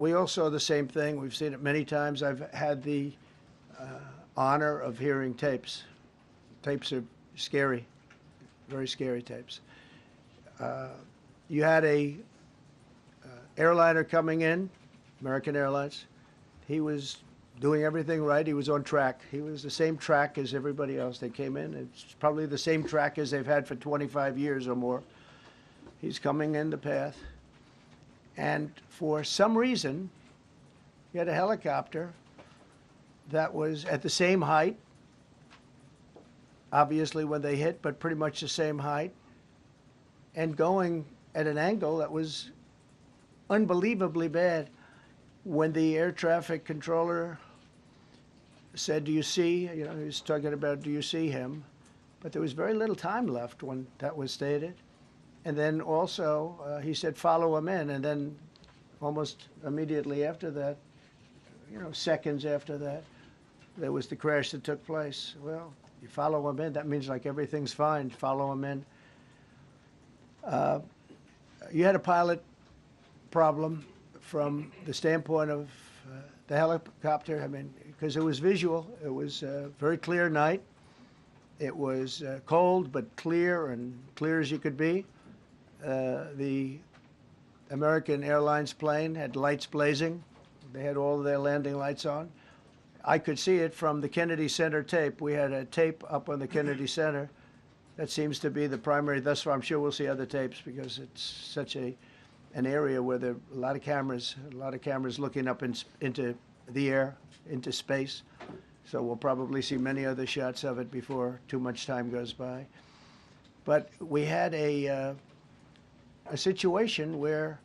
We all saw the same thing. We've seen it many times. I've had the honor of hearing tapes. Tapes are scary, very scary tapes. You had a airliner coming in, American Airlines. He was doing everything right. He was on track. He was the same track as everybody else. They came in. It's probably the same track as they've had for 25 years or more. He's coming in the path. And for some reason, you had a helicopter that was at the same height, obviously when they hit, but pretty much the same height, and going at an angle that was unbelievably bad. When the air traffic controller said, "Do you see?" He was talking about, "Do you see him?" But there was very little time left when that was stated. And then also he said, "Follow him in." And then almost immediately after that, seconds after that, there was the crash that took place. Well, you follow him in, that means like everything's fine. Follow him in. You had a pilot problem from the standpoint of the helicopter. I mean, because it was visual. It was a very clear night. It was cold but clear, and clear as you could be. The American Airlines plane had lights blazing. They had all of their landing lights on. I could see it from the Kennedy Center tape. We had a tape up on the Kennedy Center. That seems to be the primary. Thus far, I'm sure we'll see other tapes because it's such an area where there are a lot of cameras looking up into the air, into space. So we'll probably see many other shots of it before too much time goes by. But we had a situation where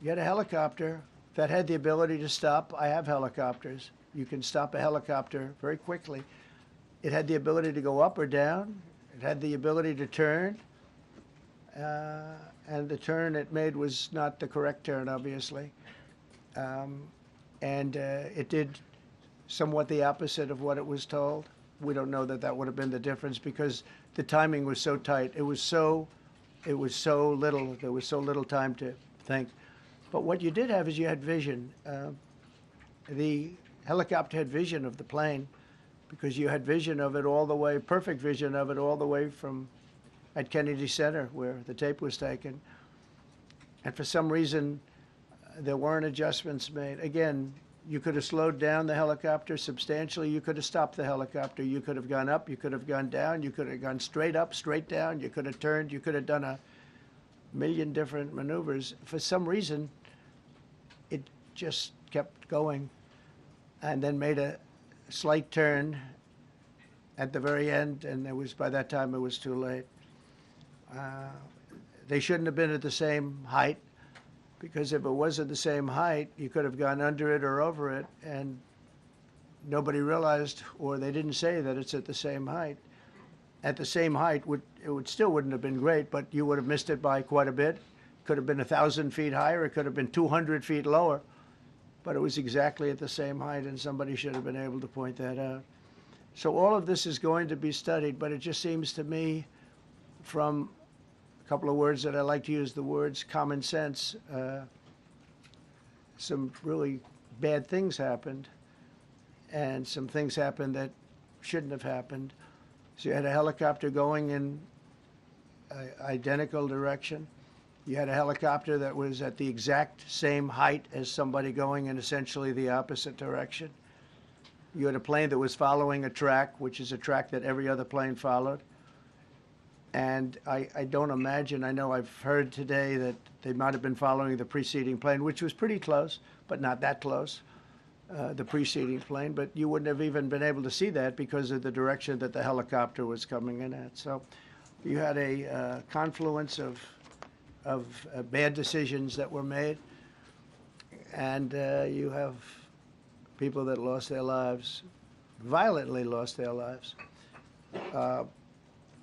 you had a helicopter that had the ability to stop. I have helicopters. You can stop a helicopter very quickly. It had the ability to go up or down. It had the ability to turn. And the turn it made was not the correct turn, obviously. It did somewhat the opposite of what it was told. We don't know that would have been the difference because the timing was so tight. It was so little. There was so little time to think. But what you did have is you had vision. The helicopter had vision of the plane because you had vision of it all the way, perfect vision of it all the way from at Kennedy Center where the tape was taken. And for some reason, there weren't adjustments made. Again, you could have slowed down the helicopter substantially. You could have stopped the helicopter. You could have gone up. You could have gone down. You could have gone straight up, straight down. You could have turned. You could have done a million different maneuvers. For some reason, it just kept going and then made a slight turn at the very end, and by that time it was too late. They shouldn't have been at the same height, because if it was at the same height, you could have gone under it or over it, and nobody realized, or they didn't say that it's at the same height. At the same height, it still wouldn't have been great, but you would have missed it by quite a bit. Could have been 1,000 feet higher. It could have been 200 feet lower. But it was exactly at the same height, and somebody should have been able to point that out. So all of this is going to be studied, but it just seems to me, from a couple of words that I like to use, the words common sense, some really bad things happened, and some things happened that shouldn't have happened. So you had a helicopter going in an identical direction. You had a helicopter that was at the exact same height as somebody going in essentially the opposite direction. You had a plane that was following a track, which is a track that every other plane followed. And I don't imagine, I know I've heard today that they might have been following the preceding plane, which was pretty close, but not that close, the preceding plane. But you wouldn't have even been able to see that because of the direction that the helicopter was coming in at. So you had a confluence of bad decisions that were made, and you have people that lost their lives, violently lost their lives.